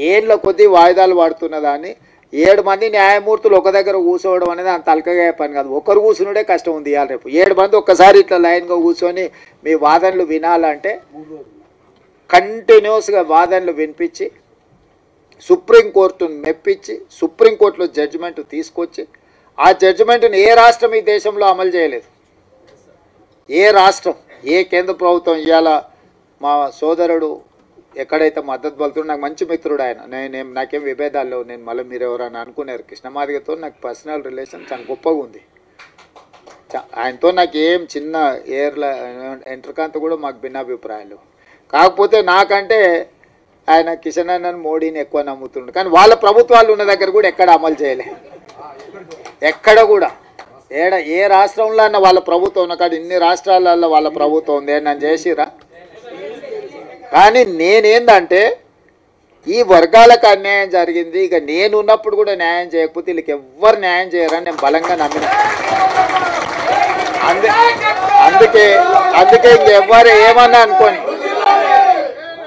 ఏళ్ళ కొద్దీ వాయిదాలు పడుతున్న దాన్ని 7 మంది న్యాయమూర్తులు ఒక దగ్గర కూర్చోవడం అనేది అంత తలకగా పని కాదు. ఒకరు కూర్చునుడే కష్టం ఉంది. ఇవాళ రేపు 7 మంది ఒక్కసారి ఇట్లా లైన్గా కూర్చొని మీ వాదనలు వినాలంటే కంటిన్యూస్గా వాదనలు వినిపించి సుప్రీంకోర్టును మెప్పించి సుప్రీంకోర్టులో జడ్జిమెంట్ తీసుకొచ్చి ఆ జడ్జిమెంట్ని ఏ రాష్ట్రం ఈ దేశంలో అమలు చేయలేదు. ఏ రాష్ట్రం, ఏ కేంద్ర ప్రభుత్వం. ఇవాళ మా సోదరుడు ఎక్కడైతే మద్దతు పలుతుండో, నాకు మంచి మిత్రుడు ఆయన, నాకేం విభేదాలు లేవు. నేను మళ్ళీ మీరు ఎవరైనా అనుకున్నారు, కృష్ణమాదిగతో నాకు పర్సనల్ రిలేషన్ చాలా గొప్పగా ఉంది. ఆయనతో నాకు ఏం చిన్న ఎంట్రకాంత కూడా మాకు భిన్నాభిప్రాయాలు. కాకపోతే నాకంటే ఆయన కిషన్ అన్నను మోడీని ఎక్కువ నమ్ముతుండు. కానీ వాళ్ళ ప్రభుత్వాలు ఉన్న దగ్గర కూడా ఎక్కడ అమలు చేయలే. ఎక్కడ కూడా ఏ రాష్ట్రంలో అన్న వాళ్ళ ప్రభుత్వం ఉన్న కాదు. ఇన్ని రాష్ట్రాలలో వాళ్ళ ప్రభుత్వం ఉంది, నన్ను చేసిరా. కానీ నేనేందంటే ఈ వర్గాలకు అన్యాయం జరిగింది, ఇక నేను ఉన్నప్పుడు కూడా న్యాయం చేయకపోతే వీళ్ళకి ఎవ్వరు న్యాయం చేయరని నేను బలంగా నమ్మిన. అందుకే ఇంకెవ్వరు ఏమన్నా అనుకోని